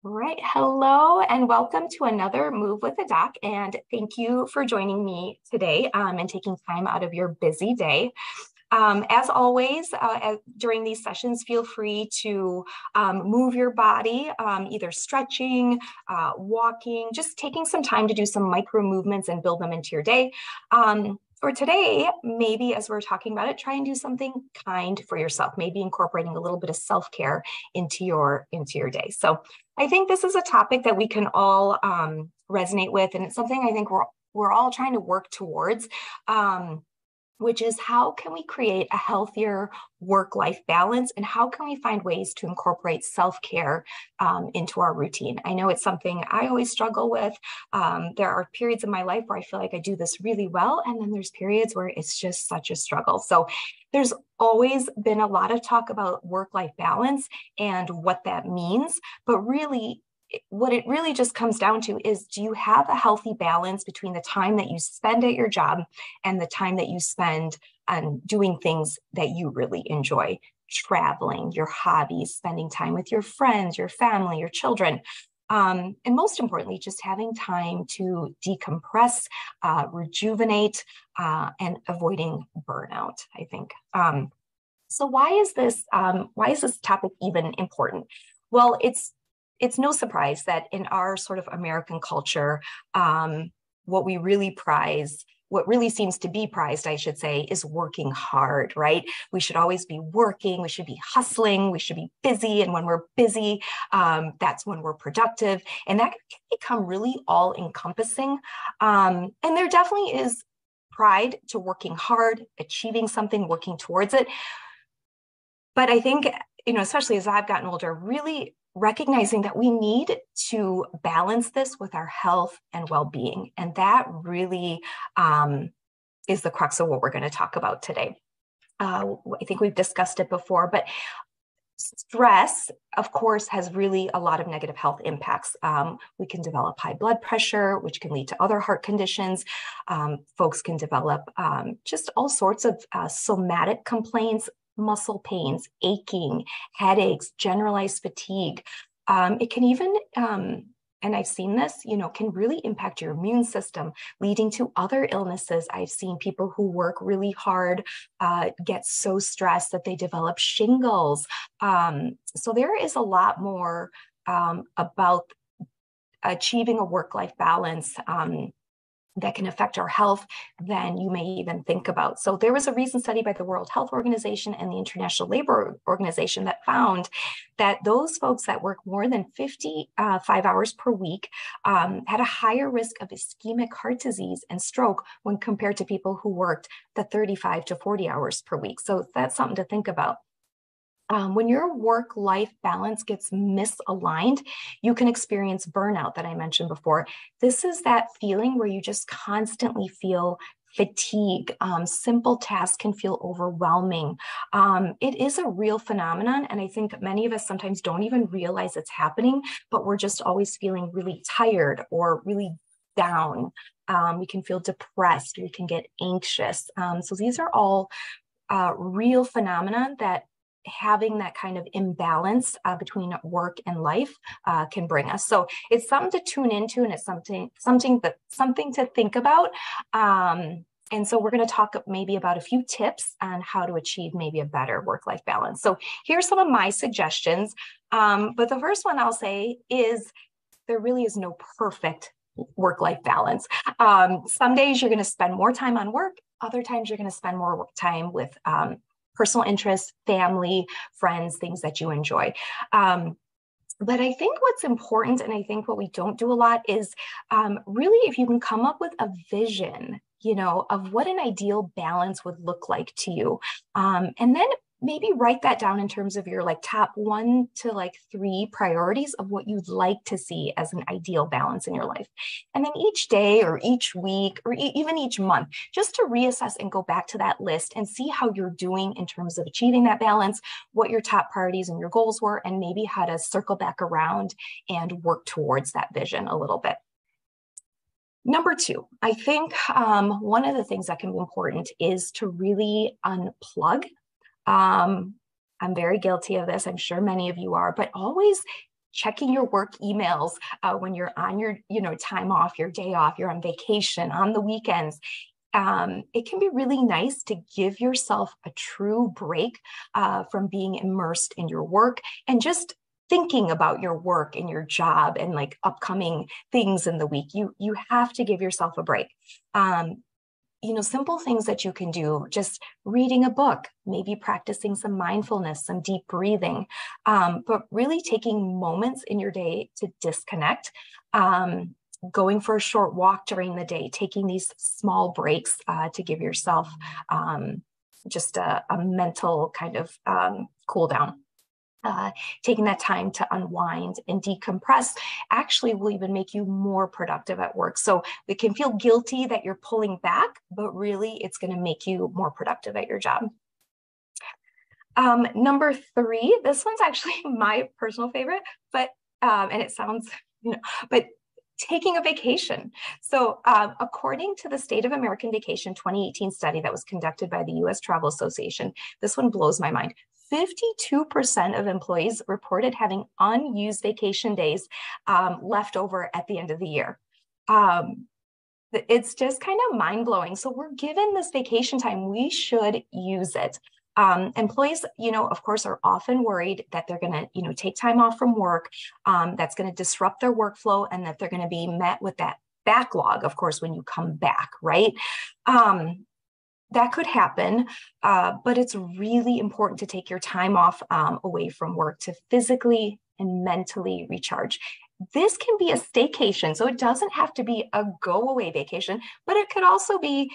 All right. Hello and welcome to another Move with a Doc. And thank you for joining me today and taking time out of your busy day. As always, during these sessions, feel free to move your body, either stretching, walking, just taking some time to do some micro movements and build them into your day. For today, maybe as we're talking about it, try and do something kind for yourself, maybe incorporating a little bit of self-care into your day. So I think this is a topic that we can all resonate with, and it's something I think we're all trying to work towards. Which is how can we create a healthier work-life balance, and how can we find ways to incorporate self-care into our routine? I know it's something I always struggle with. There are periods in my life where I feel like I do this really well, and then there's periods where it's just such a struggle. So there's always been a lot of talk about work-life balance and what that means, but really what it really just comes down to is, do you have a healthy balance between the time that you spend at your job and the time that you spend on doing things that you really enjoy? Traveling, your hobbies, spending time with your friends, your family, your children. And most importantly, just having time to decompress, rejuvenate, and avoiding burnout, I think. So why is this topic even important? Well, it's no surprise that in our sort of American culture, what really seems to be prized, I should say, is working hard, right? We should always be working, we should be hustling, we should be busy. And when we're busy, that's when we're productive. And that can become really all encompassing. And there definitely is pride to working hard, achieving something, working towards it. But I think, especially as I've gotten older, really recognizing that we need to balance this with our health and well-being. And that really is the crux of what we're going to talk about today. I think we've discussed it before, but stress, of course, has really a lot of negative health impacts. We can develop high blood pressure, which can lead to other heart conditions. Folks can develop just all sorts of somatic complaints, muscle pains, aching, headaches, generalized fatigue. It can even, and I've seen this, can really impact your immune system, leading to other illnesses. I've seen people who work really hard get so stressed that they develop shingles. So there is a lot more about achieving a work-life balance that can affect our health than you may even think about. So there was a recent study by the World Health Organization and the International Labor Organization that found that those folks that work more than 55 hours per week had a higher risk of ischemic heart disease and stroke when compared to people who worked the 35 to 40 hours per week. So that's something to think about. When your work-life balance gets misaligned, you can experience burnout that I mentioned before. This is that feeling where you just constantly feel fatigue. Simple tasks can feel overwhelming. It is a real phenomenon, and I think many of us sometimes don't even realize it's happening, but we're just always feeling really tired or really down. We can feel depressed, we can get anxious. So these are all real phenomena that having that kind of imbalance between work and life can bring us. So it's something to tune into, and it's something to think about. And so we're going to talk maybe about a few tips on how to achieve maybe a better work-life balance. So here's some of my suggestions. But the first one I'll say is there really is no perfect work-life balance. Some days you're going to spend more time on work. Other times you're going to spend more time with personal interests, family, friends, things that you enjoy. But I think what's important, and I think what we don't do a lot, is really if you can come up with a vision, of what an ideal balance would look like to you. And then maybe write that down in terms of your top 1 to 3 priorities of what you'd like to see as an ideal balance in your life. And then each day or each week or even each month, just to reassess and go back to that list and see how you're doing in terms of achieving that balance, what your top priorities and your goals were, and maybe how to circle back around and work towards that vision a little bit. Number 2, I think one of the things that can be important is to really unplug. I'm very guilty of this. I'm sure many of you are, but always checking your work emails when you're on your, time off, your day off, you're on vacation, on the weekends. It can be really nice to give yourself a true break from being immersed in your work and just thinking about your work and your job and like upcoming things in the week. You have to give yourself a break. Simple things that you can do, just reading a book, maybe practicing some mindfulness, some deep breathing, but really taking moments in your day to disconnect, going for a short walk during the day, taking these small breaks to give yourself just a mental kind of cool down. Taking that time to unwind and decompress actually will even make you more productive at work. So it can feel guilty that you're pulling back, but really it's going to make you more productive at your job. Number 3, this one's actually my personal favorite, but and it sounds, but taking a vacation. So according to the State of American Vacation 2018 study that was conducted by the U.S. Travel Association, this one blows my mind. 52% of employees reported having unused vacation days left over at the end of the year. It's just kind of mind-blowing. So we're given this vacation time, we should use it. Employees, of course, are often worried that they're going to, take time off from work, that's going to disrupt their workflow, and that they're going to be met with that backlog, of course, when you come back, right? That could happen, but it's really important to take your time off away from work to physically and mentally recharge. This can be a staycation, so it doesn't have to be a go-away vacation, but it could also be,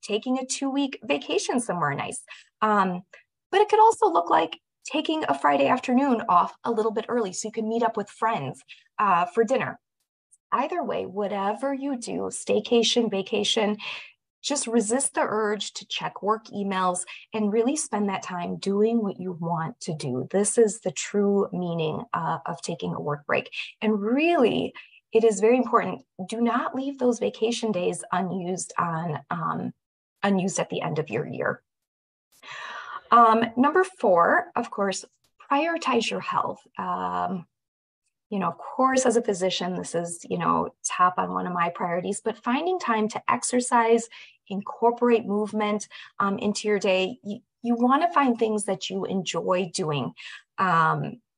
taking a 2-week vacation somewhere nice. But it could also look like taking a Friday afternoon off a little bit early so you can meet up with friends for dinner. Either way, whatever you do, staycation, vacation, just resist the urge to check work emails and really spend that time doing what you want to do. This is the true meaning of taking a work break. And really, it is very important. Do not leave those vacation days unused unused at the end of your year. Number 4, of course, prioritize your health. Of course, as a physician, this is, top on one of my priorities, but finding time to exercise, incorporate movement into your day. You want to find things that you enjoy doing,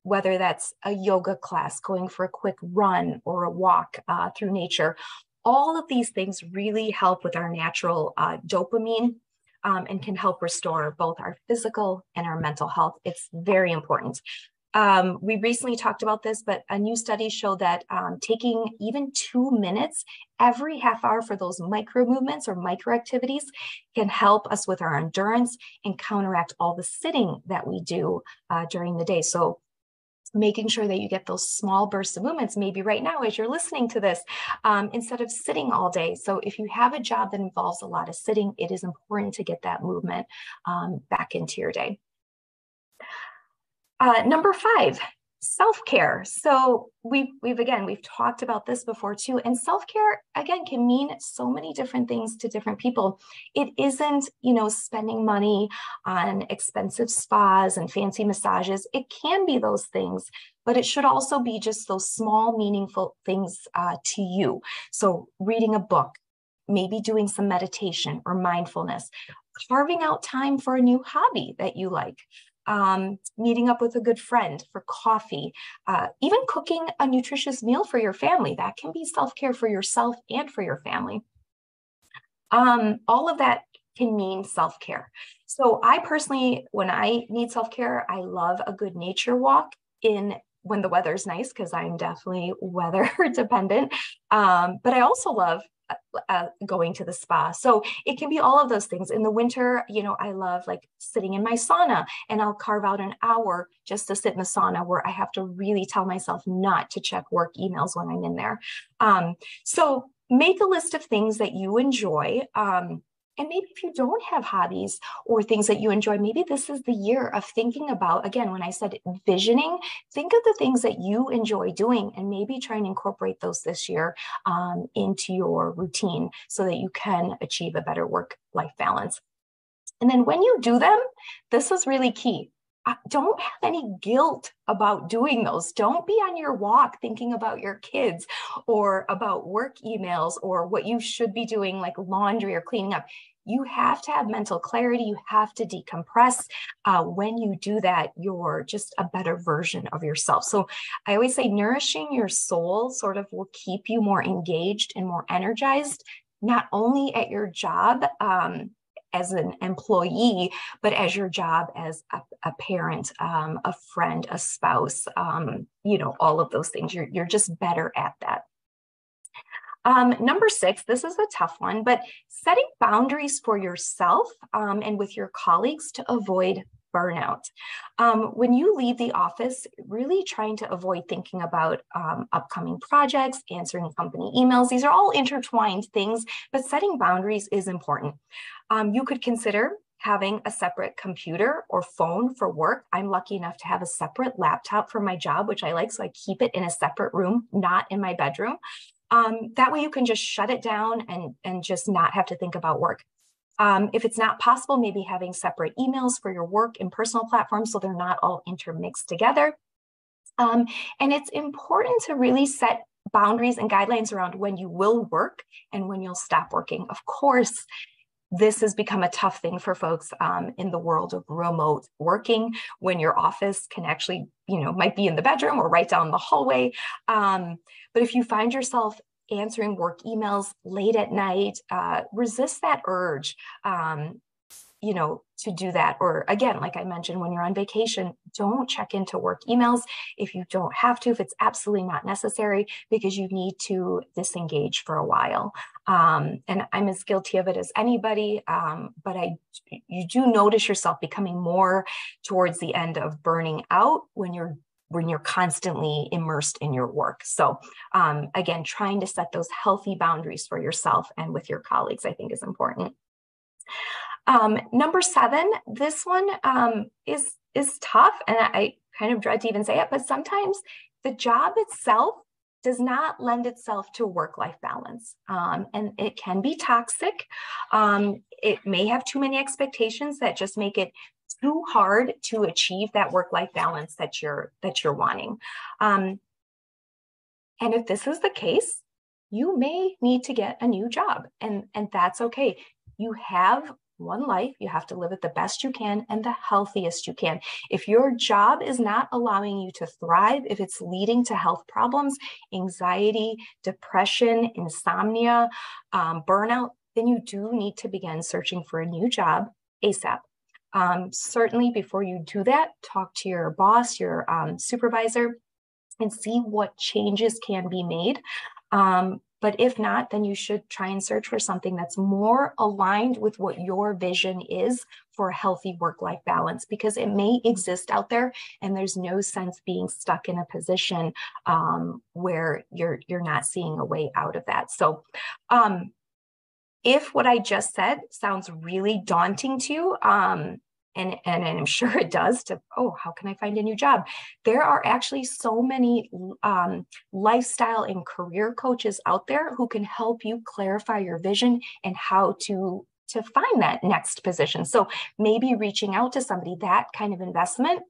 whether that's a yoga class, going for a quick run or a walk through nature. All of these things really help with our natural dopamine and can help restore both our physical and our mental health. It's very important. We recently talked about this, but a new study showed that taking even 2 minutes every half hour for those micro movements or micro activities can help us with our endurance and counteract all the sitting that we do during the day. So making sure that you get those small bursts of movements, maybe right now as you're listening to this, instead of sitting all day. So if you have a job that involves a lot of sitting, it is important to get that movement back into your day. Number 5, self-care. So we've talked about this before too. And self-care, again, can mean so many different things to different people. It isn't, spending money on expensive spas and fancy massages. It can be those things, but it should also be just those small, meaningful things to you. So reading a book, maybe doing some meditation or mindfulness, carving out time for a new hobby that you like. Meeting up with a good friend for coffee, even cooking a nutritious meal for your family. That can be self-care for yourself and for your family. All of that can mean self-care. So I personally, when I need self-care, I love a good nature walk when the weather's nice, because I'm definitely weather dependent. But I also love going to the spa. So it can be all of those things. In the winter, I love like sitting in my sauna, and I'll carve out an hour just to sit in the sauna where I have to really tell myself not to check work emails when I'm in there. So make a list of things that you enjoy. And maybe if you don't have hobbies or things that you enjoy, maybe this is the year of thinking about, again, when I said visioning, think of the things that you enjoy doing and maybe try and incorporate those this year into your routine so that you can achieve a better work-life balance. And then when you do them, this is really key. don't have any guilt about doing those. Don't be on your walk thinking about your kids or about work emails or what you should be doing, like laundry or cleaning up. You have to have mental clarity. You have to decompress. When you do that, you're just a better version of yourself. So I always say nourishing your soul sort of will keep you more engaged and more energized, not only at your job, as an employee, but as your job as a parent, a friend, a spouse, all of those things. You're just better at that. Number 6, this is a tough one, but setting boundaries for yourself and with your colleagues to avoid burnout. When you leave the office, really trying to avoid thinking about upcoming projects, answering company emails. These are all intertwined things, but setting boundaries is important. You could consider having a separate computer or phone for work. I'm lucky enough to have a separate laptop for my job, which I like, so I keep it in a separate room, not in my bedroom. That way you can just shut it down and just not have to think about work. If it's not possible, maybe having separate emails for your work and personal platforms so they're not all intermixed together. And it's important to really set boundaries and guidelines around when you will work and when you'll stop working. Of course, this has become a tough thing for folks in the world of remote working, when your office can actually, might be in the bedroom or right down the hallway. But if you find yourself answering work emails late at night, resist that urge, to do that. Or again, like I mentioned, when you're on vacation, don't check into work emails if you don't have to, if it's absolutely not necessary, because you need to disengage for a while. And I'm as guilty of it as anybody, but you do notice yourself becoming more towards the end of burning out when you're constantly immersed in your work. So again, trying to set those healthy boundaries for yourself and with your colleagues, I think is important. Number 7, this one is tough, and I kind of dread to even say it, but sometimes the job itself does not lend itself to work-life balance, and it can be toxic. It may have too many expectations that just make it too hard to achieve that work-life balance that you're wanting. And if this is the case, you may need to get a new job, and that's okay. You have one life. You have to live it the best you can and the healthiest you can. If your job is not allowing you to thrive, if it's leading to health problems, anxiety, depression, insomnia, burnout, then you do need to begin searching for a new job ASAP. Certainly before you do that, talk to your boss, your supervisor, and see what changes can be made. But if not, then you should try and search for something that's more aligned with what your vision is for a healthy work-life balance, because it may exist out there and there's no sense being stuck in a position where you're not seeing a way out of that. So if what I just said sounds really daunting to you, and I'm sure it does, how can I find a new job? There are actually so many lifestyle and career coaches out there who can help you clarify your vision and how to find that next position. So maybe reaching out to somebody, that kind of investment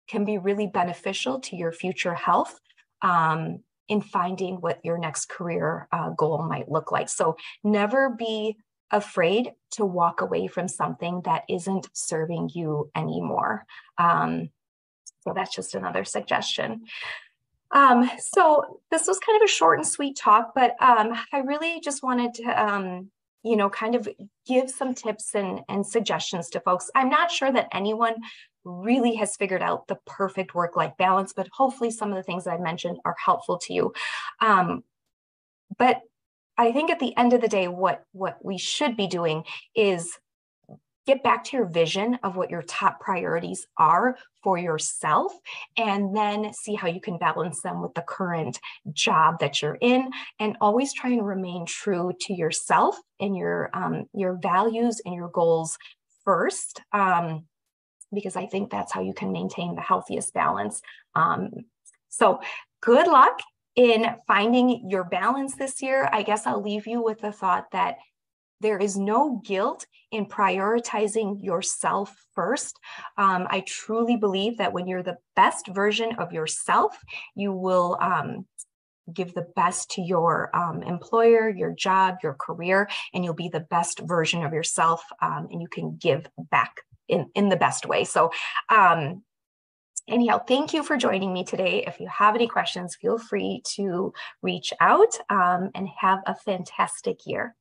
can be really beneficial to your future health in finding what your next career goal might look like. So never be afraid to walk away from something that isn't serving you anymore. So that's just another suggestion. So this was kind of a short and sweet talk, but I really just wanted to, kind of give some tips and suggestions to folks. I'm not sure that anyone really has figured out the perfect work-life balance, but hopefully some of the things I mentioned are helpful to you. But I think at the end of the day, what we should be doing is get back to your vision of what your top priorities are for yourself, and then see how you can balance them with the current job that you're in, and always try and remain true to yourself and your values and your goals first, because I think that's how you can maintain the healthiest balance. So good luck in finding your balance this year. I guess I'll leave you with the thought that There is no guilt in prioritizing yourself first. I truly believe that when you're the best version of yourself, you will give the best to your employer, your job, your career, and you'll be the best version of yourself, and you can give back in the best way. So anyhow, thank you for joining me today. If you have any questions, feel free to reach out, and have a fantastic year.